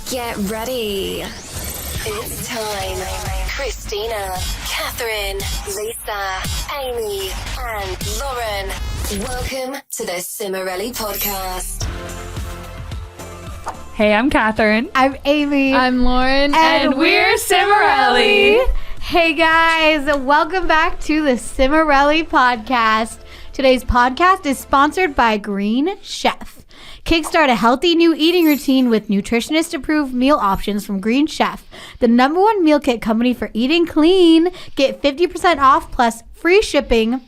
Get ready. It's time. Christina, Catherine, Lisa, Amy, and Lauren. Welcome to the Cimorelli podcast. Hey, I'm Catherine. I'm Amy. I'm Lauren. And we're Cimorelli. Hey guys, welcome back to the Cimorelli podcast. Today's podcast is sponsored by Green Chef. Kickstart a healthy new eating routine with nutritionist-approved meal options from Green Chef, the #1 meal kit company for eating clean. Get 50% off plus free shipping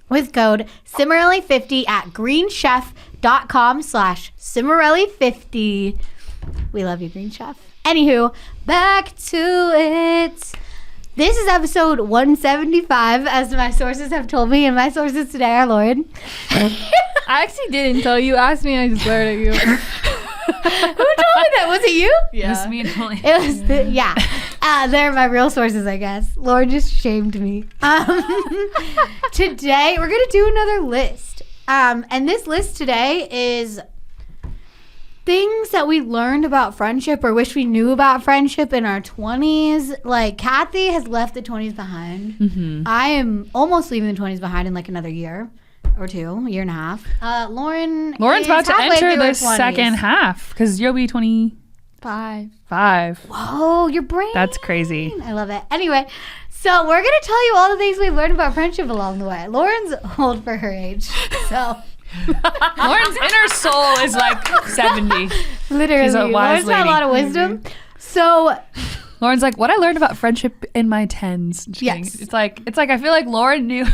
with code Cimorelli50 at greenchef.com/Cimorelli50. We love you, Green Chef. Anywho, back to it. This is episode 175, as my sources have told me, and my sources today are Lauren. I actually didn't tell you. Asked me, and I just glared at you. Who told me that? Was it you? Yeah. It was me and Holly. It was they're my real sources, I guess. Lauren just shamed me. Today we're gonna do another list, and this list today is things that we learned about friendship or wish we knew about friendship in our 20s. Like, Kathy has left the 20s behind. Mm-hmm. I am almost leaving the 20s behind in like another year or two, year and a half. Lauren's about to enter the 20s. second half because you'll be 25. Whoa, your brain. That's crazy. I love it. Anyway, so we're going to tell you all the things we've learned about friendship along the way. Lauren's old for her age, so... Lauren's inner soul is like 70. Literally. She's a wise Lauren's got a lady. lot of wisdom. So... Lauren's like, what I learned about friendship in my 10s. Yes. It's like I feel like Lauren knew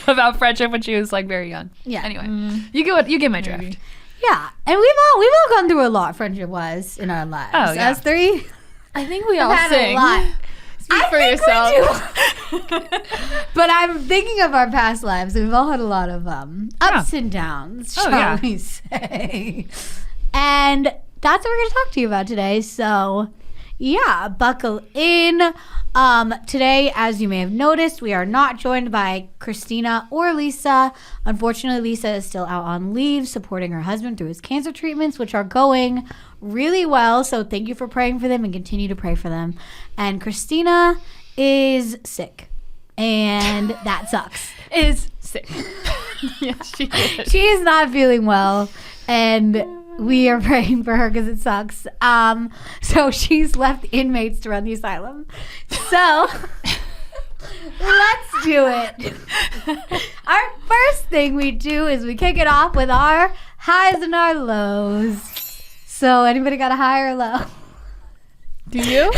about friendship when she was like very young. Yeah. Anyway, you get my drift. Yeah, and we've all gone through a lot friendship-wise in our lives. Oh, yeah. Us three, I think we all have had sing. a lot. Speak for yourself. But I'm thinking of our past lives. We've all had a lot of ups and downs, shall we say. And that's what we're going to talk to you about today. So, yeah, buckle in. Today, as you may have noticed, we are not joined by Christina or Lisa. Unfortunately, Lisa is still out on leave supporting her husband through his cancer treatments, which are going really well. So thank you for praying for them and continue to pray for them. And Christina is sick, and that sucks. Is sick. Yes, she is. She is not feeling well, and we are praying for her because it sucks. So she's left inmates to run the asylum. So let's do it. Our first thing we do is we kick it off with our highs and our lows. So anybody got a high or low? Do you?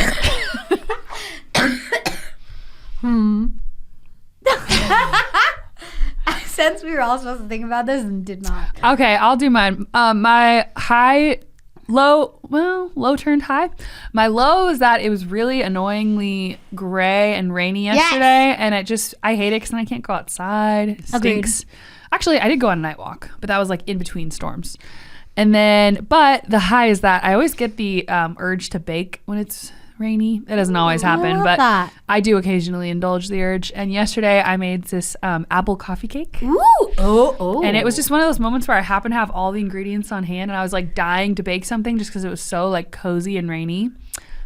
Since we were all supposed to think about this and did not. Okay, I'll do mine. My low turned high. My low is that it was really annoyingly gray and rainy yesterday, and I hate it because then I can't go outside. It stinks. Actually, I did go on a night walk, but that was like in between storms. And then, but the high is that I always get the urge to bake when it's rainy. It doesn't always happen, but that. I do occasionally indulge the urge. And yesterday I made this apple coffee cake. Ooh. Oh. And it was just one of those moments where I happened to have all the ingredients on hand and I was like dying to bake something just because it was so like cozy and rainy.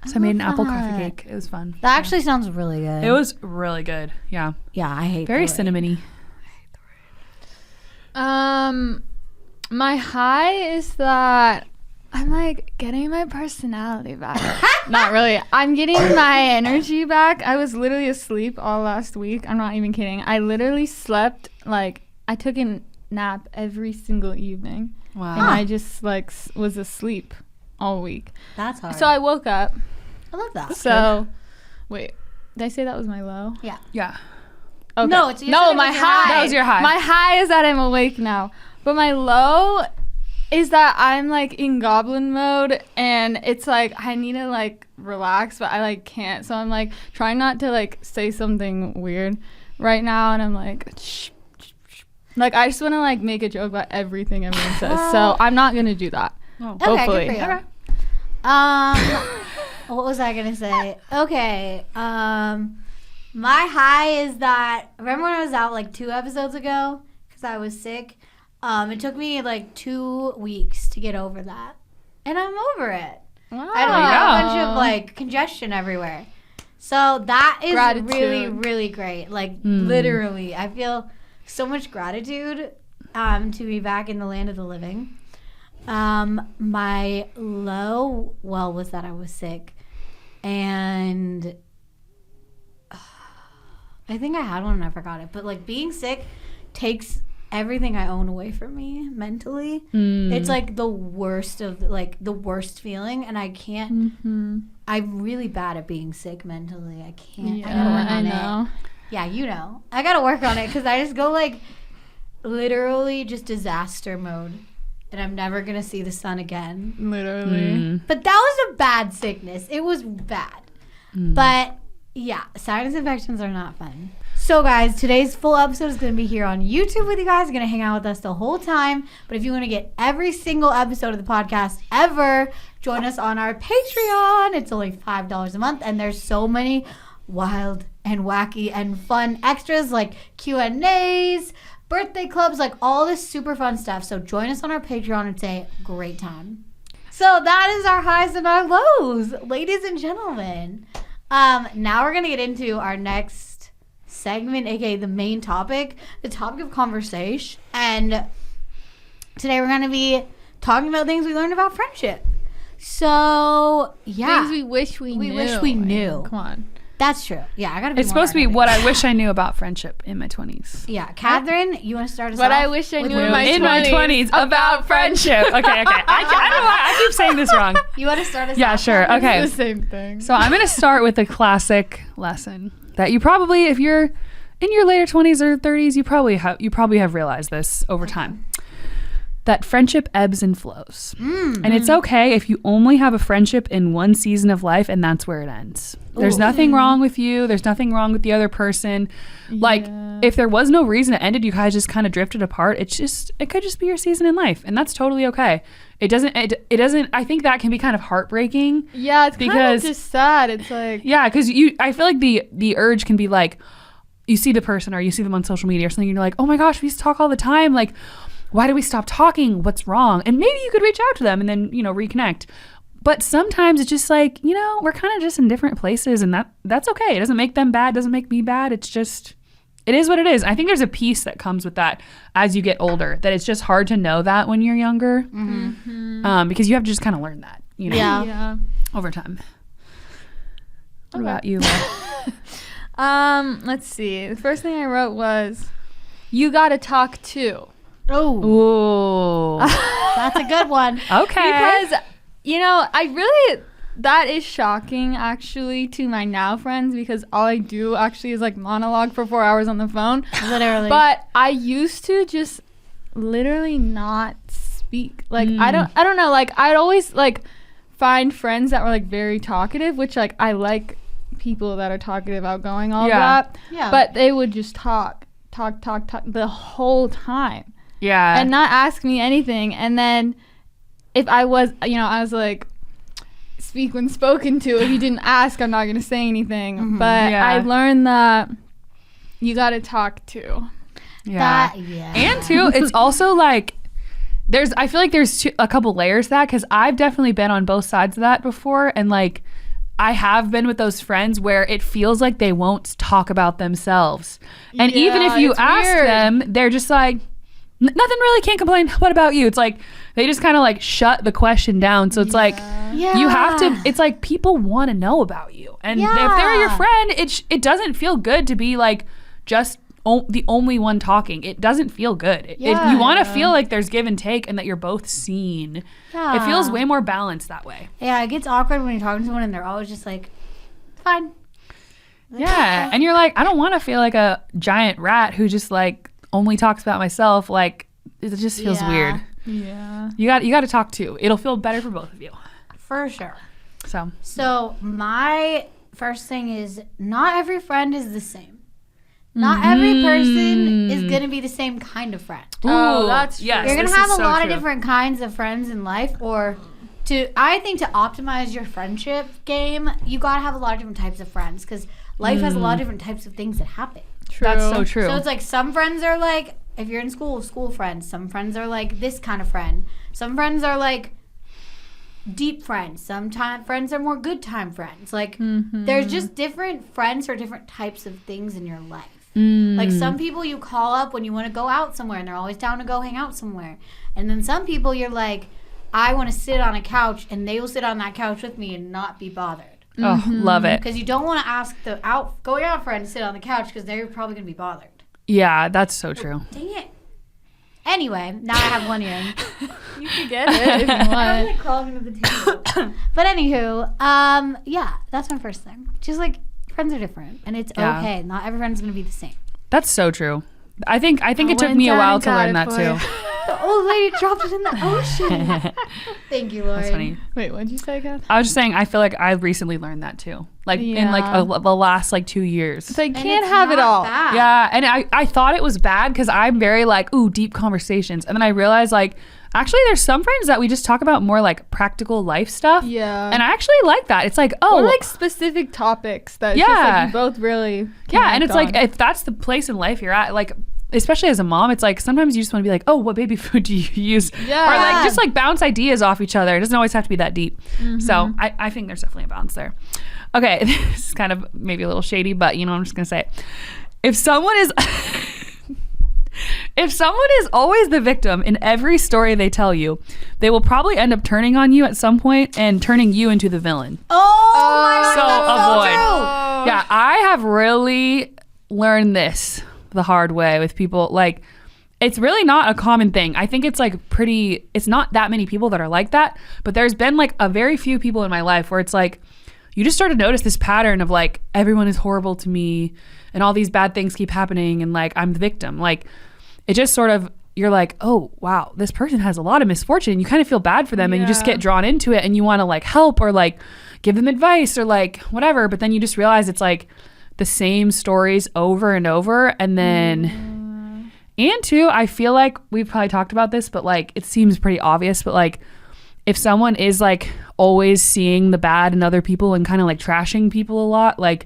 So I made an apple coffee cake. It was fun. That actually sounds really good. It was really good. Yeah. Yeah, I hate Very the rain. cinnamony. My high is that I'm like getting my personality back. Not really. I'm getting my energy back. I was literally asleep all last week. I'm not even kidding. I literally slept like I took a nap every single evening. Wow. And I just like was asleep all week. That's hard. So I woke up. I love that. Wait, did I say that was my low? Yeah. Yeah. Okay. No, it's- you said no. it My was your high. high. That was your high. My high is that I'm awake now, but my low is that I'm like in goblin mode, and it's like I need to like relax, but I like can't. So I'm like trying not to like say something weird right now, and I'm like, shh. Like I just want to like make a joke about everything everyone says. So I'm not gonna do that. Oh. Okay, Hopefully. good for you. Okay. What was I gonna say? Okay. My high is that, remember when I was out like 2 episodes ago because I was sick? It took me like 2 weeks to get over that, and I'm over it. I had like a bunch of like congestion everywhere. So that is really, really great. Like literally, I feel so much gratitude to be back in the land of the living. My low, was that I was sick. And I think I had one and I forgot it. But like being sick takes everything I own away from me mentally. It's like the worst of the worst feeling, and I can't. I'm really bad at being sick mentally. I can't. Yeah, I gotta work on know. it. Yeah, you know. I gotta work on it because I just go like literally just disaster mode, and I'm never gonna see the sun again. Literally. But that was a bad sickness. It was bad. But yeah, sinus infections are not fun. So guys, today's full episode is going to be here on YouTube with you guys. You're going to hang out with us the whole time. But if you want to get every single episode of the podcast ever, join us on our Patreon. It's only $5 a month. And there's so many wild and wacky and fun extras like Q&As, birthday clubs, like all this super fun stuff. So join us on our Patreon and say great time. So that is our highs and our lows, ladies and gentlemen. Now we're going to get into our next segment, aka the main topic, the topic of conversation. And today we're going to be talking about things we learned about friendship. So, yeah. Things we wish we knew. We wish we knew. Come on. That's true. Yeah, I got to be It's supposed to be what I wish I knew about friendship in my 20s. Yeah. Catherine, you want to start us What off? I wish I with knew what in my you- 20s about friendship. Okay. I don't know why I keep saying this wrong. You want to start us Yeah, off? sure. Catherine? Okay. It's the same thing. So I'm going to start with a classic lesson that you probably, if you're in your later 20s or 30s, you probably have realized this over time. That friendship ebbs and flows. And it's okay if you only have a friendship in one season of life and that's where it ends. There's nothing wrong with you. There's nothing wrong with the other person. Like, if there was no reason it ended, you guys just kind of drifted apart. It could just be your season in life, and that's totally okay. It doesn't, I think that can be kind of heartbreaking. Yeah, it's kind because- of just sad. It's like, Yeah, because I feel like the urge can be like, you see the person or you see them on social media or something, and you're like, oh my gosh, we used to talk all the time. Like, why do we stop talking? What's wrong? And maybe you could reach out to them and then, reconnect. But sometimes it's just like, we're kind of just in different places, and that's okay. It doesn't make them bad, doesn't make me bad. It's just, it is what it is. I think there's a piece that comes with that as you get older, that it's just hard to know that when you're younger. Because you have to just kind of learn that, yeah. over time. What Okay. about you? Let's see. The first thing I wrote was, you gotta talk too. Oh, Ooh. that's a good one. Okay. Because, that is shocking actually to my now friends, because all I do actually is like monologue for 4 hours on the phone. Literally. But I used to just literally not speak. Like, I don't know. Like, I'd always like find friends that were like very talkative, which like I like people that are talkative, outgoing, all that. Yeah. But they would just talk the whole time. Yeah. And not ask me anything. And then if I was, I was like, speak when spoken to. If you didn't ask, I'm not going to say anything. But Yeah. I learned that you got to talk to. Yeah. And too, it's also like, I feel like there's a couple layers to that, because I've definitely been on both sides of that before. And like, I have been with those friends where it feels like they won't talk about themselves. And even if you it's ask weird. them, they're just like, nothing really, can't complain. What about you? It's like, they just kind of like shut the question down. So it's like, you have to, it's like people want to know about you. And if they're your friend, it doesn't feel good to be like just the only one talking. It doesn't feel good. You want to feel like there's give and take and that you're both seen. Yeah. It feels way more balanced that way. Yeah, it gets awkward when you're talking to someone and they're always just like, fine. Yeah. And you're like, I don't want to feel like a giant rat who just like only talks about myself. Like, it just feels weird. Yeah. You got to talk too. It'll feel better for both of you. For sure. So my first thing is, not every friend is the same. Not every person is going to be the same kind of friend. Oh, that's true. yes, You're going to this have is a so lot true. of different kinds of friends in life, or I think to optimize your friendship game, you got to have a lot of different types of friends, because life has a lot of different types of things that happen. True. That's so true. So it's like, some friends are like, if you're in school friends. Some friends are like this kind of friend. Some friends are like deep friends. Sometimes friends are more good time friends. Like there's just different friends for different types of things in your life. Like some people you call up when you want to go out somewhere and they're always down to go hang out somewhere. And then some people you're like, I want to sit on a couch, and they will sit on that couch with me and not be bothered. Oh, love it. Because you don't want to ask the going out friend to sit on the couch because they're probably going to be bothered. Yeah, that's so true. Dang it. Anyway, now I have one earring. You can get it if you want. I'm like crawling under the table. But anywho, yeah, that's my first thing. Just like friends are different, and it's okay. Not every friend's going to be the same. That's so true. I think it took me a while to learn that too. The old lady dropped it in the ocean. Thank you, Lauren. That's funny. Wait, what'd you say, Kath? I was just saying, I feel like I've recently learned that too. Like in like the last like 2 years. So you can't have it all. Bad. Yeah, and I thought it was bad because I'm very like, ooh, deep conversations. And then I realized like, actually there's some friends that we just talk about more like practical life stuff. Yeah. And I actually like that. It's like, oh. Or like specific topics that just like you both really and it's on. like, if that's the place in life you're at, like, especially as a mom, it's like sometimes you just want to be like, oh, what baby food do you use? Yeah. Or like just like bounce ideas off each other. It doesn't always have to be that deep. So I think there's definitely a balance there. Okay, this is kind of maybe a little shady, but you know, I'm just gonna say it. If someone is always the victim in every story they tell you, they will probably end up turning on you at some point and turning you into the villain. Oh my So God, avoid. so true. Yeah, I have really learned this the hard way with people. Like, it's really not a common thing. I think it's like it's not that many people that are like that, but there's been like a very few people in my life where it's like, you just start to notice this pattern of like, everyone is horrible to me and all these bad things keep happening and like, I'm the victim. Like, it just sort of, you're like, oh, wow, this person has a lot of misfortune. You kind of feel bad for them and you just get drawn into it and you want to like help or like give them advice or like whatever. But then you just realize it's like the same stories over and over. And then, and two, I feel like we've probably talked about this, but like, it seems pretty obvious, but like, if someone is like always seeing the bad in other people and kind of like trashing people a lot, like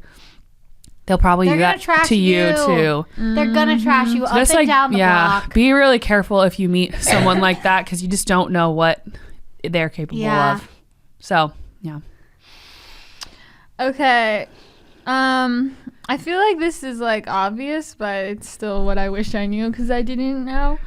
they'll probably do that to you too. They're gonna trash you up Just and like, down the block. Be really careful if you meet someone like that because you just don't know what they're capable of. So, yeah. Okay. I feel like this is like obvious, but it's still what I wish I knew because I didn't know.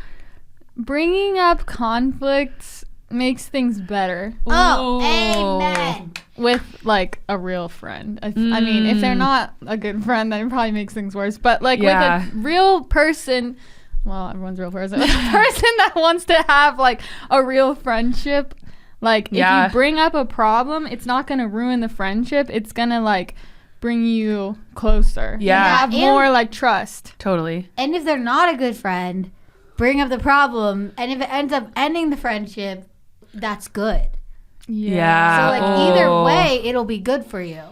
Bringing up conflicts makes things better. Oh, amen. With like a real friend. I mean, if they're not a good friend, then it probably makes things worse. But like with a real person, well, everyone's a real person. With a person that wants to have like a real friendship, like if you bring up a problem, it's not gonna ruin the friendship. It's gonna like bring you closer. Yeah. Have more like trust. Totally. And if they're not a good friend, bring up the problem, and if it ends up ending the friendship, that's good. Yeah. So like either way, it'll be good for you.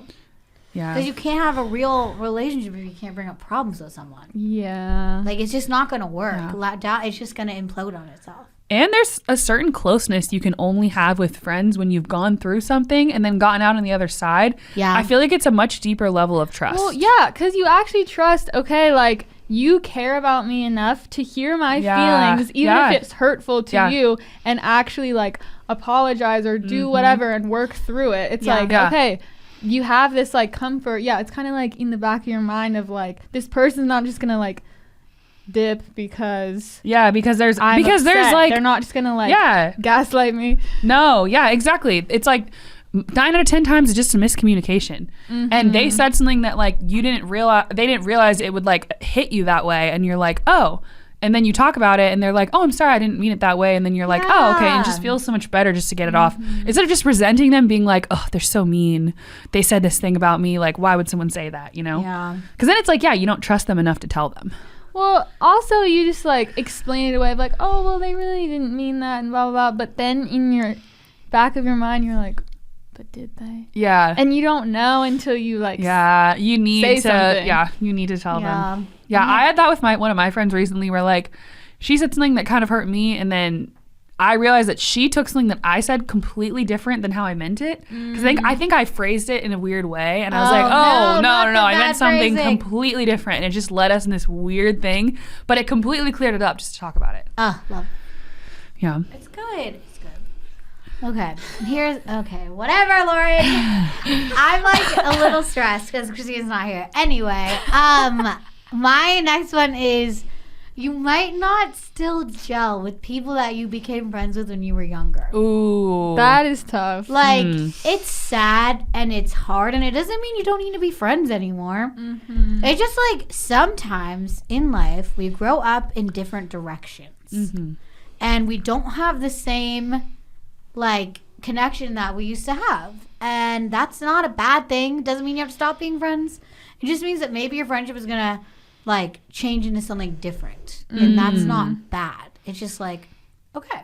Yeah. Because you can't have a real relationship if you can't bring up problems with someone. Yeah. Like it's just not gonna work. Yeah. It's just gonna implode on itself. And there's a certain closeness you can only have with friends when you've gone through something and then gotten out on the other side. Yeah. I feel like it's a much deeper level of trust. Well, yeah, because you actually trust, okay, like you care about me enough to hear my feelings, even if it's hurtful to you, and actually like apologize or do whatever and work through it. It's like, okay, you have this like comfort. Yeah, it's kind of like in the back of your mind of like, this person's not just gonna like dip because there's like they're not just gonna like gaslight me. No, exactly. It's like 9 out of 10 times it's just a miscommunication, and they said something that like they didn't realize it would like hit you that way, and you're like, oh, and then you talk about it and they're like, oh, I'm sorry, I didn't mean it that way, and then you're like, oh, okay, and it just feels so much better just to get it off instead of just resenting them, being like, oh, they're so mean, they said this thing about me, like why would someone say that, you know? Because then it's like, you don't trust them enough to tell them. Well, also you just like explain it away of like, oh, well, they really didn't mean that and blah, blah, blah. But then in your back of your mind, you're like, but did they? Yeah. And you don't know until you like you need say to something. You need to tell them. I had that with one of my friends recently where like she said something that kind of hurt me, and then I realized that she took something that I said completely different than how I meant it. Because I think I phrased it in a weird way. And I was like, oh, no. I meant something completely different. And it just led us in this weird thing. But it completely cleared it up just to talk about it. Love. Yeah. It's good. It's good. Okay. Whatever, Lauren. I'm like a little stressed because Christina's not here. Anyway, my next one is you might not still gel with people that you became friends with when you were younger. Ooh. That is tough. Like, it's sad and it's hard, and it doesn't mean you don't need to be friends anymore. Mm-hmm. It's just like sometimes in life we grow up in different directions. Mm-hmm. And we don't have the same, like, connection that we used to have. And that's not a bad thing. Doesn't mean you have to stop being friends. It just means that maybe your friendship is going to, like, change into something different. And that's not bad. It's just like, okay.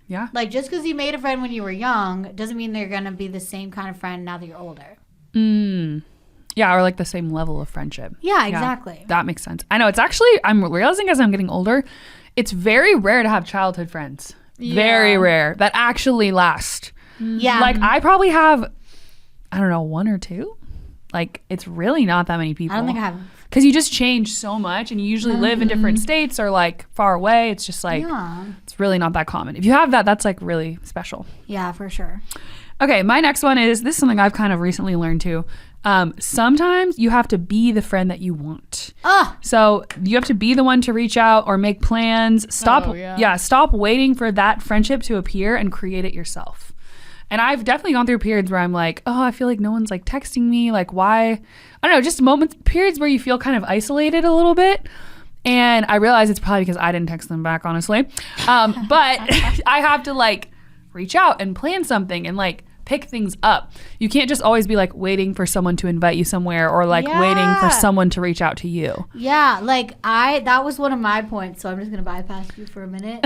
Yeah. Like, just because you made a friend when you were young doesn't mean they're going to be the same kind of friend now that you're older. Yeah, or like the same level of friendship. Yeah, exactly. Yeah, that makes sense. I know, it's actually, I'm realizing as I'm getting older, it's very rare to have childhood friends. Yeah. Very rare that actually last. Yeah. Like, I probably have, I don't know, one or two. Like, it's really not that many people. I don't think I have. Because you just change so much, and you usually live in different states or like far away. It's just like, it's really not that common. If you have that, that's like really special. Yeah, for sure. Okay, my next one is, this is something I've kind of recently learned too. Sometimes you have to be the friend that you want. So you have to be the one to reach out or make plans. Stop waiting for that friendship to appear and create it yourself. And I've definitely gone through periods where I'm like, oh, I feel like no one's like texting me. Like, why? I don't know, just periods where you feel kind of isolated a little bit. And I realize it's probably because I didn't text them back, honestly. But I have to like reach out and plan something and like pick things up. You can't just always be like waiting for someone to invite you somewhere or like waiting for someone to reach out to you. Yeah, like that was one of my points, so I'm just going to bypass you for a minute.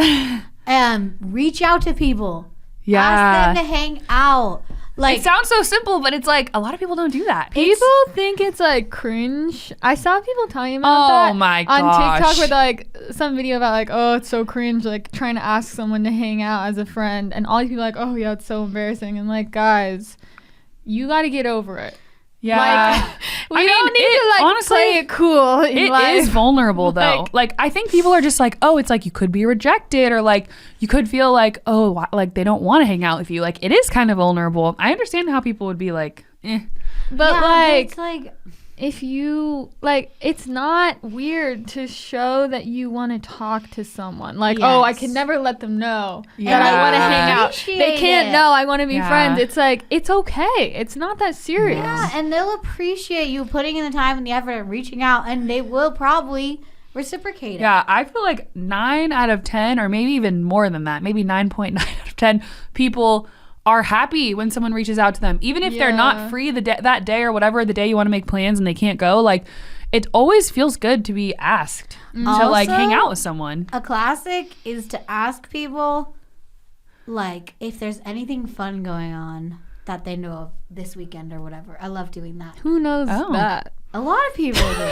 Reach out to people. Yeah. Ask them to hang out. Like, it sounds so simple, but it's like a lot of people don't do that. People think it's like cringe. I saw people talking about that my gosh. on TikTok with like some video about like, oh, it's so cringe, like trying to ask someone to hang out as a friend, and all these people are like, oh yeah, it's so embarrassing. And like, guys, you got to get over it. Yeah. Like, we don't need to like honestly, play it cool in life. It is vulnerable though. Like I think people are just like, oh, it's like you could be rejected, or like you could feel like, oh, like they don't want to hang out with you. Like it is kind of vulnerable. I understand how people would be like, eh. But yeah, like, it's like, if you like, it's not weird to show that you want to talk to someone. Like, oh, I can never let them know that I want to hang out. They can't know I want to be friends. It's like, it's okay. It's not that serious. Yeah, and they'll appreciate you putting in the time and the effort and reaching out, and they will probably reciprocate it. Yeah, I feel like 9 out of 10, or maybe even more than that, maybe 9.9 out of 10 people are happy when someone reaches out to them, even if they're not free that day or whatever, the day you want to make plans and they can't go. Like, it always feels good to be asked to like hang out with someone. A classic is to ask people like if there's anything fun going on that they know of this weekend or whatever. I love doing that. Who knows that? A lot of people do.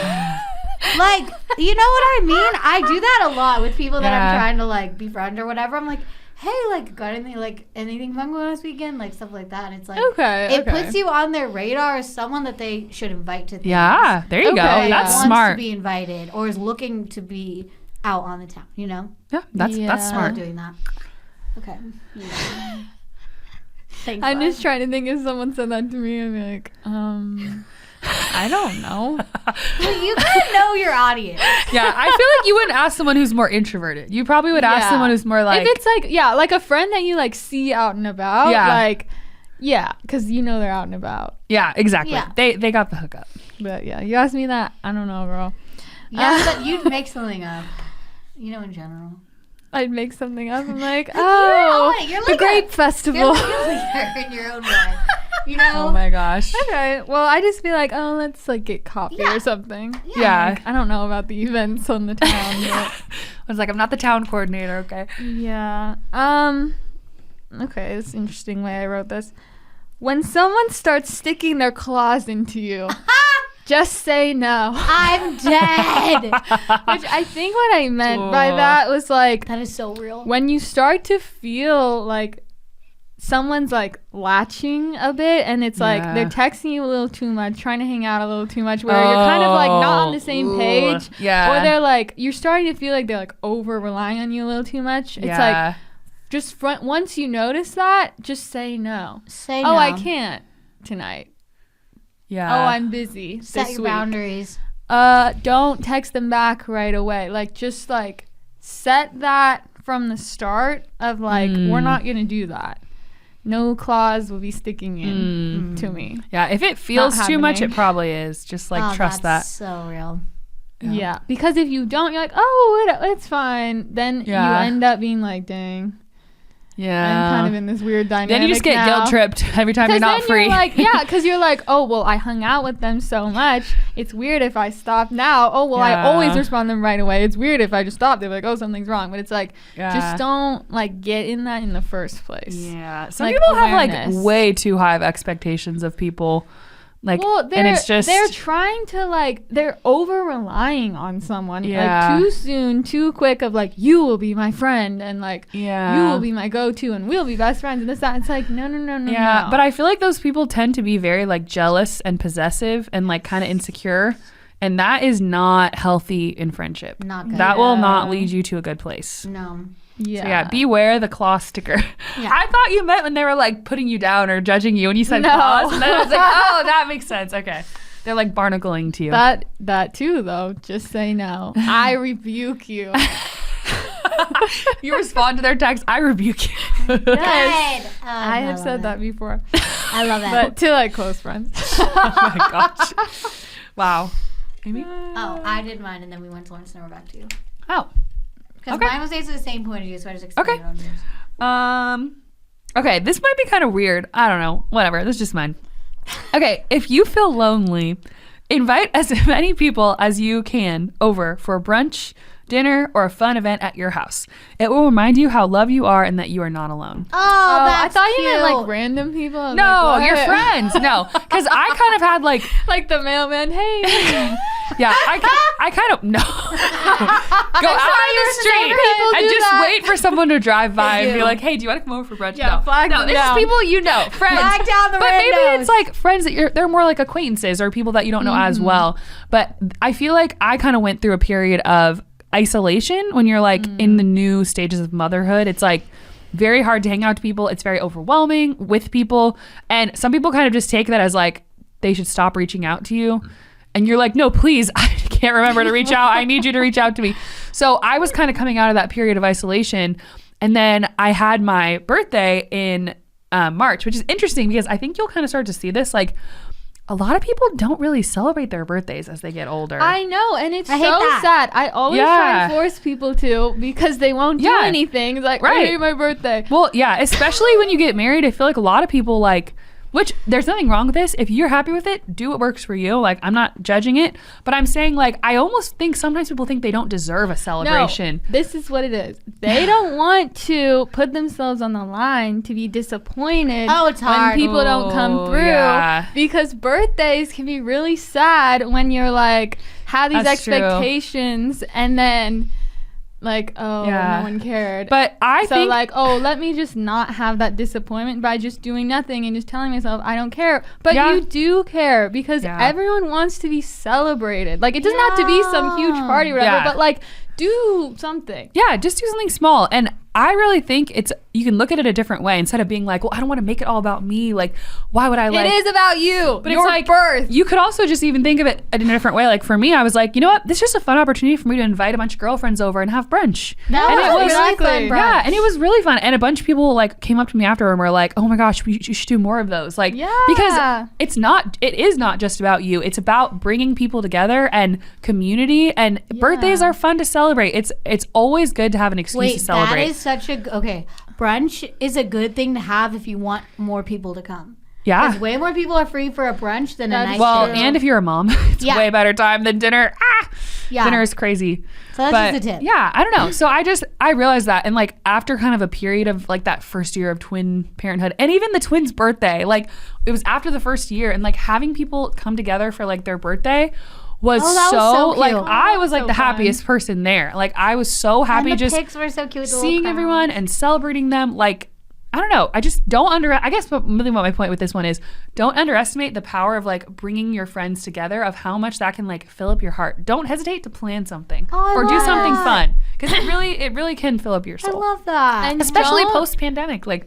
Like, you know what I mean? I do that a lot with people that I'm trying to like befriend or whatever. I'm like, hey, like, got anything fun going on this weekend? Like, stuff like that. And it's like, it puts you on their radar as someone that they should invite to things. Yeah, there you go. That's wants smart. To be invited or is looking to be out on the town, you know? Yeah, that's smart. I love doing that. Okay. Yeah. Thanks, I'm just trying to think if someone said that to me, I'd be like, I don't know. Well, you can know your audience. Yeah, I feel like you wouldn't ask someone who's more introverted. You probably would ask someone who's more like... If it's like, like a friend that you like see out and about. Yeah. Like, because you know they're out and about. Yeah, exactly. Yeah. They got the hookup. But yeah, you asked me that. I don't know, girl. Yeah, but you'd make something up. You know, in general. I'd make something up. I'm like, you're like the Grape Festival. You're like a leader in your own way. You know? Oh my gosh. Okay. Well, I just be like, oh, let's like get coffee or something. Yeah. Like, I don't know about the events on the town. But I was like, I'm not the town coordinator, okay? Yeah. Okay, this is an interesting way I wrote this. When someone starts sticking their claws into you, just say no. I'm dead. Which I think what I meant by that was like, that is so real. When you start to feel like someone's like latching a bit and it's like they're texting you a little too much, trying to hang out a little too much, where you're kind of like not on the same page. Yeah. Or they're like, you're starting to feel like they're like over relying on you a little too much. It's like, just once you notice that, just say no. Say no. Oh, I can't tonight. Yeah. Oh, I'm busy. Set your boundaries. Don't text them back right away. Like, just like set that from the start of like, we're not gonna do that. No clause will be sticking in to me. Yeah, if it feels too much, it probably is. Just like trust that. So real. Yeah, because if you don't, you're like, oh, it's fine. Then you end up being like, dang. Yeah. I'm kind of in this weird dynamic. Then you just get guilt tripped every time you're not free. You're like, yeah, because you're like, oh, well, I hung out with them so much. It's weird if I stop now. Oh, well, I always respond to them right away. It's weird if I just stop. They're like, oh, something's wrong. But it's like, just don't like get in that in the first place. Yeah. Some like, people have like way too high of expectations of people. Like, and it's just they're trying to like they're over relying on someone like too soon, too quick of like, you will be my friend and like you will be my go-to and we'll be best friends and this that. It's like no. But I feel like those people tend to be very like jealous and possessive and like kind of insecure, and that is not healthy in friendship. Not good. That will not lead you to a good place. No. Yeah. So beware the claw sticker. Yeah. I thought you meant when they were like putting you down or judging you when you said claws. And then I was like, oh, that makes sense. Okay. They're like barnacling to you. That too though. Just say no. I rebuke you. You respond to their text, I rebuke you. Good. I have said that before. I love that. But to like close friends. Oh my gosh. Wow. Amy? Oh, I did mine and then we went to lunch and then we're back to you. Oh. Because mine was basically the same point of view, so I just explained it on yours. Okay, this might be kind of weird. I don't know. Whatever. This is just mine. Okay, if you feel lonely, invite as many people as you can over for a brunch, dinner, or a fun event at your house. It will remind you how loved you are and that you are not alone. Oh, I that's thought cute. you meant like random people. No, like, your friends. No, because I kind of had like the mailman. Hey. Yeah, I kind of no. Go out on the street and just wait for someone to drive by and be like, "Hey, do you want to come over for brunch?" Yeah, flag them this down. is people you know, friends. Flag down the but randos. maybe it's like friends that they're more like acquaintances or people that you don't know as well. But I feel like I kind of went through a period of isolation when you're like in the new stages of motherhood. It's like very hard to hang out to people. It's very overwhelming with people, and some people kind of just take that as like they should stop reaching out to you. And you're like, no, please, I can't remember to reach out. I need you to reach out to me. So I was kind of coming out of that period of isolation. And then I had my birthday in March, which is interesting because I think you'll kind of start to see this. Like, a lot of people don't really celebrate their birthdays as they get older. I know, and it's I hate so that. sad. I always try and force people to because they won't do anything. It's like, I hate my birthday. Well, yeah, especially when you get married, I feel like a lot of people like, which there's nothing wrong with this. If you're happy with it, do what works for you. Like, I'm not judging it, but I'm saying like, I almost think sometimes people think they don't deserve a celebration. No, this is what it is. They don't want to put themselves on the line to be disappointed it's hard. when people don't come through because birthdays can be really sad when you're like, have these That's expectations and then like, no one cared. But I think like, let me just not have that disappointment by just doing nothing and just telling myself I don't care. But you do care because everyone wants to be celebrated. Like, it doesn't have to be some huge party or whatever, but like, do something. Yeah, just do something small. And I really think you can look at it a different way instead of being like, well, I don't want to make it all about me. Like, why would I like... It is about you. But your it's like, birth. You could also just even think of it in a different way. Like, for me, I was like, you know what? This is just a fun opportunity for me to invite a bunch of girlfriends over and have brunch. That and was it was really fun brunch. Yeah, and it was really fun. And a bunch of people like came up to me after and were like, oh my gosh, you should do more of those. Like, because it is not just about you. It's about bringing people together and community. And birthdays are fun to celebrate. It's always good to have an excuse to celebrate. That is such a... Okay, brunch is a good thing to have if you want more people to come. Yeah. Because way more people are free for a brunch than a night Well, show. and if you're a mom, it's way better time than dinner. Dinner is crazy. So that's just a tip. Yeah, I don't know. So I realized that. And like after kind of a period of like that first year of twin parenthood and even the twins' birthday, like it was after the first year and like having people come together for like their birthday was so like I was like the happiest person there. Like I was so happy and the just pics were so cute, seeing everyone and celebrating them. Like I don't know. I just don't I guess really what my point with this one is don't underestimate the power of like bringing your friends together of how much that can like fill up your heart. Don't hesitate to plan something or do something fun because it really can fill up your I soul. love that. And Especially don't- post-pandemic. Like,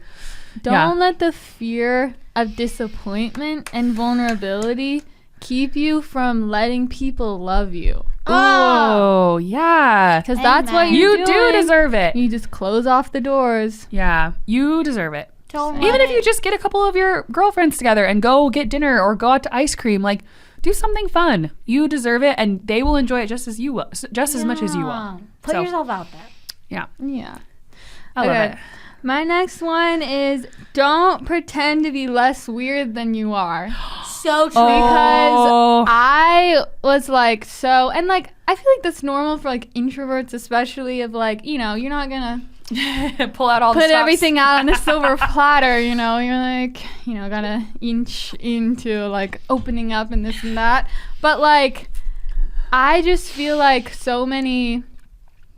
Don't let the fear of disappointment and vulnerability keep you from letting people love you. oh, yeah. Because that's what Amen. you're You doing. do deserve it. You just close off the doors. Yeah, you deserve it. Don't Even let if you it- just get a couple of your girlfriends together and go get dinner or go out to ice cream, like, do something fun. You deserve it, and they will enjoy it just as you will, just as much as you will. Put So, yourself out there. Yeah, Yeah. I love Okay. it. My next one is don't pretend to be less weird than you are. So true. Because I was like, and like, I feel like that's normal for like introverts, especially of like, you know, you're not gonna Pull out all the put stops. everything out on a silver platter, you know, you're like, you know, gotta inch into like opening up and this and that. But like, I just feel like so many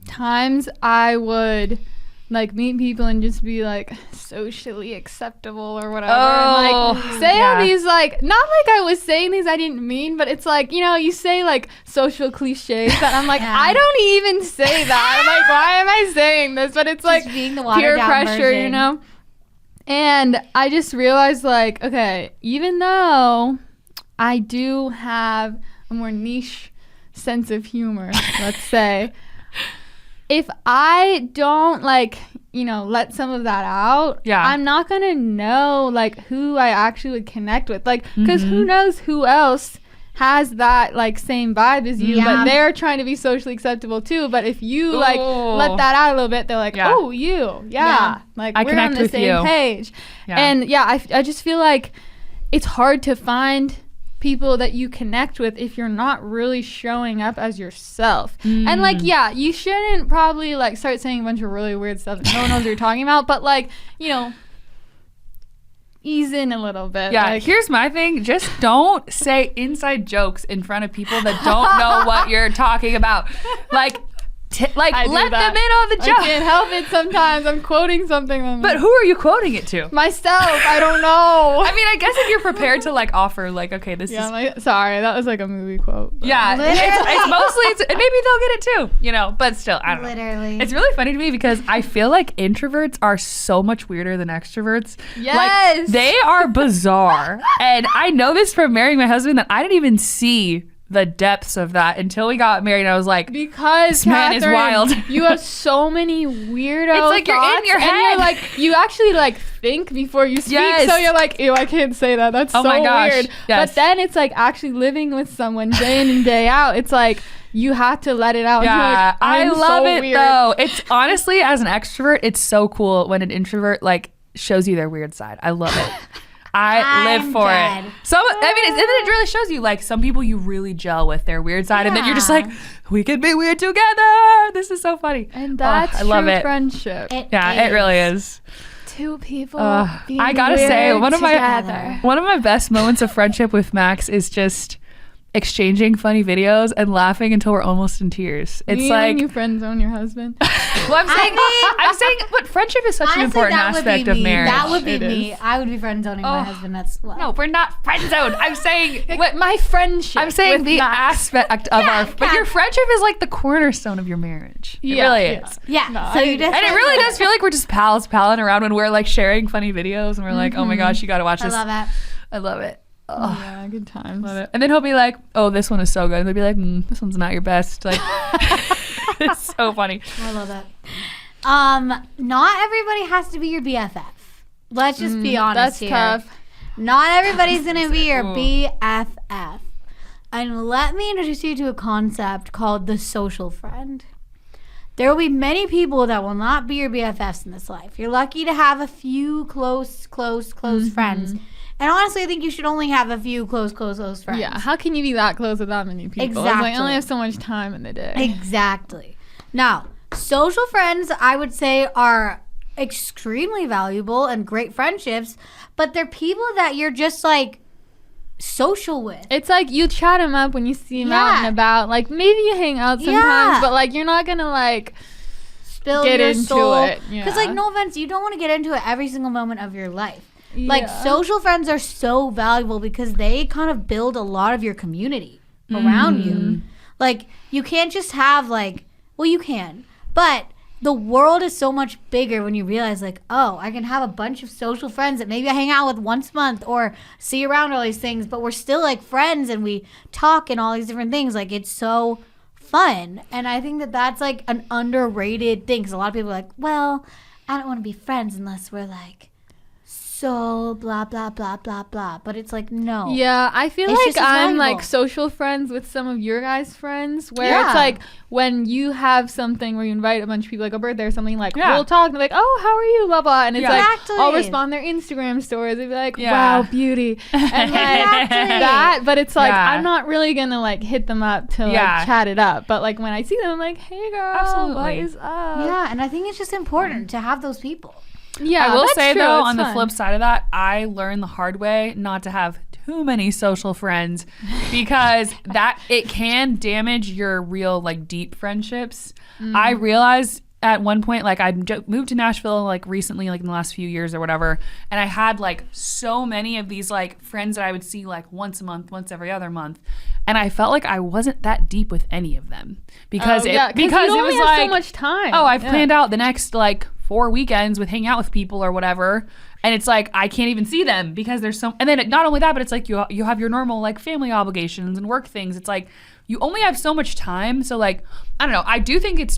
times I would like meet people and just be like socially acceptable or whatever, and like say all these like, not like I was saying these I didn't mean, but it's like, you know, you say like social cliches that I'm like, Yeah. I don't even say that. I'm like, why am I saying this? But it's like being the peer watered down pressure, you version. know. And I just realized like, okay, even though I do have a more niche sense of humor, let's say, if I don't like, you know, let some of that out, I'm not gonna know like who I actually would connect with, like, because who knows who else has that like same vibe as you, but they're trying to be socially acceptable too. But if you like let that out a little bit, they're like, oh, you, like I we're connect on the with same you. page. Yeah. And I just feel like it's hard to find people that you connect with if you're not really showing up as yourself. And like, you shouldn't probably like start saying a bunch of really weird stuff that no one knows what you're talking about, but like, you know, ease in a little bit. Yeah, like, here's my thing. Just don't say inside jokes in front of people that don't know what you're talking about. Like, I do let that. them in on the joke. I can't help it sometimes. I'm quoting something. But who are you quoting it to? Myself. I don't know. I mean, I guess if you're prepared to like offer, like, okay, this is. Sorry, that was like a movie quote. But. Yeah, it's mostly, and maybe they'll get it too, you know, but still, I don't know. Literally. It's really funny to me because I feel like introverts are so much weirder than extroverts. Yes. Like, they are bizarre. And I know this from marrying my husband that I didn't even see the depths of that until we got married. And I was like, because this man is Catherine, wild. You have so many weirdo It's like you're in thoughts, your and head. you're like, you actually like think before you speak. Yes. So you're like, ew, I can't say that. That's Oh so my gosh. weird. Yes. But then it's like actually living with someone day in and day out. It's like you have to let it out. And you're yeah, like, I I'm love so it weird. though. It's honestly, as an extrovert, it's so cool when an introvert like shows you their weird side. I love it. I live I'm for dead. it. So, I mean, and then it really shows you, like, some people you really gel with their weird side, and then you're just like, we can be weird together. This is so funny. And that's I love true it. friendship. It really is. Two people. being I gotta say, weird one of together. my best moments of friendship with Max is just exchanging funny videos and laughing until we're almost in tears. It's You like, and you friend zone your husband. well, I'm saying, but friendship is such an Honestly, important that would aspect be of me. marriage. That would be It me. is. I would be friend zoning my husband. That's No, we're not friend zoned. I'm saying What my friendship. I'm saying with the Max. aspect of our, but your friendship is like the cornerstone of your marriage. It Yeah, really yeah. is. Yeah. No, so I you agree. just And it really does feel like we're just palling around when we're like sharing funny videos and we're like, oh my gosh, you got to watch I this. love it. I love it. Oh, Yeah, good times. love it. And then he'll be like, oh, this one is so good. And they'll be like, this one's not your best. Like, it's so funny. I love it. Not everybody has to be your BFF. Let's just be honest That's here. tough. Not everybody's gonna be your Ooh. BFF. And let me introduce you to a concept called the social friend. There will be many people that will not be your BFFs in this life. You're lucky to have a few close friends. And honestly, I think you should only have a few close friends. Yeah, how can you be that close with that many people? It's like, I Exactly. only have so much time in the day. Exactly. Now, social friends, I would say, are extremely valuable and great friendships, but they're people that you're just like social with. It's like you chat them up when you see them out Yeah. and about. Like maybe you hang out sometimes, Yeah. but like you're not gonna like Spill get your into soul. it. Because, Yeah. like, no offense, you don't want to get into it every single moment of your life. Like, Yeah. social friends are so valuable because they kind of build a lot of your community around you. Like, you can't just have, like, well, you can, But the world is so much bigger when you realize, like, oh, I can have a bunch of social friends that maybe I hang out with once a month or see around all these things, but we're still like friends and we talk and all these different things. Like, it's so fun. And I think that that's like an underrated thing, because a lot of people are like, well, I don't want to be friends unless we're like so blah blah blah blah blah, but it's like, no. Yeah, I feel It's like just as I'm valuable. like social friends with some of your guys' friends, where it's like when you have something where you invite a bunch of people, like a birthday or something, like we'll talk and they're like, oh, how are you, blah blah, and it's like I'll respond their Instagram stories and be like, wow, beauty, and like that, but it's like I'm not really gonna like hit them up to like chat it up, but like when I see them, I'm like, hey girl, what is up? Yeah, and I think it's just important to have those people. Yeah, I will say true. though, It's on the fun. flip side of that, I learned the hard way not to have too many social friends, because that it can damage your real like deep friendships. I realized at one point, like I moved to Nashville like recently, like in the last few years or whatever, and I had like so many of these like friends that I would see like once a month, once every other month, and I felt like I wasn't that deep with any of them because you it only was have like so much time. Oh, I've planned out the next like 4 weekends with hanging out with people or whatever, and it's like I can't even see them because there's so. And then not only that, but it's like you have your normal like family obligations and work things. It's like you only have so much time. So like I don't know. I do think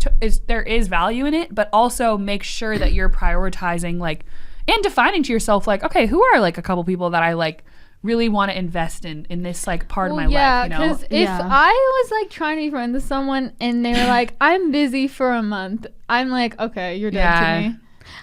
there is value in it, but also make sure that you're prioritizing like and defining to yourself like, okay, who are like a couple people that I like really want to invest in this like part of my life, you know? Because if I was like trying to be friends with someone and they're like, I'm busy for a month, I'm like, okay, you're dead to me.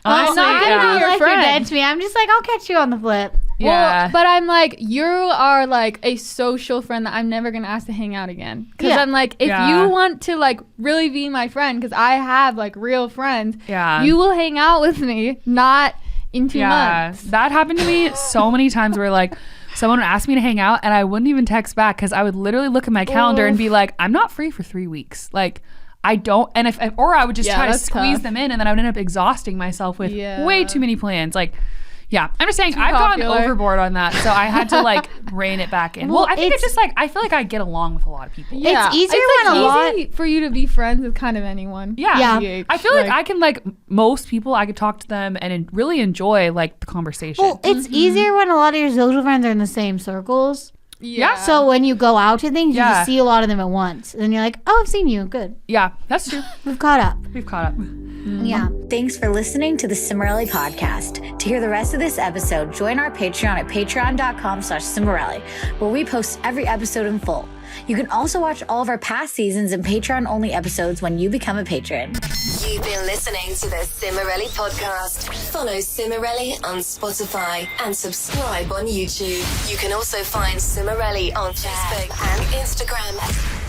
I'm not gonna be your like friend. you're dead to me. I'm just like, I'll catch you on the flip. Yeah. Well, but I'm like, you are like a social friend that I'm never gonna ask to hang out again. Because I'm like, if you want to like really be my friend, because I have like real friends, you will hang out with me, not in 2 months. That happened to me so many times where like someone would ask me to hang out and I wouldn't even text back because I would literally look at my calendar and be like, I'm not free for 3 weeks. Like I don't, and or I would just try to squeeze them in, and then I would end up exhausting myself with way too many plans. Like, yeah, I'm just saying I've gone overboard on that, so I had to like rein it back in. Well, I think it's just like I feel like I get along with a lot of people. Yeah. It's easier it's when like easy for you to be friends with kind of anyone. Yeah. I feel like I can like most people, I could talk to them and really enjoy like the conversation. Well, it's easier when a lot of your social friends are in the same circles. Yeah. So when you go out to things, you just see a lot of them at once. And you're like, oh, I've seen you. Good. Yeah, that's true. We've caught up. Yeah. Thanks for listening to the Cimorelli podcast. To hear the rest of this episode, join our Patreon at patreon.com/Cimorelli, where we post every episode in full. You can also watch all of our past seasons and Patreon-only episodes when you become a patron. You've been listening to the Cimorelli podcast. Follow Cimorelli on Spotify and subscribe on YouTube. You can also find Cimorelli on Facebook and Instagram.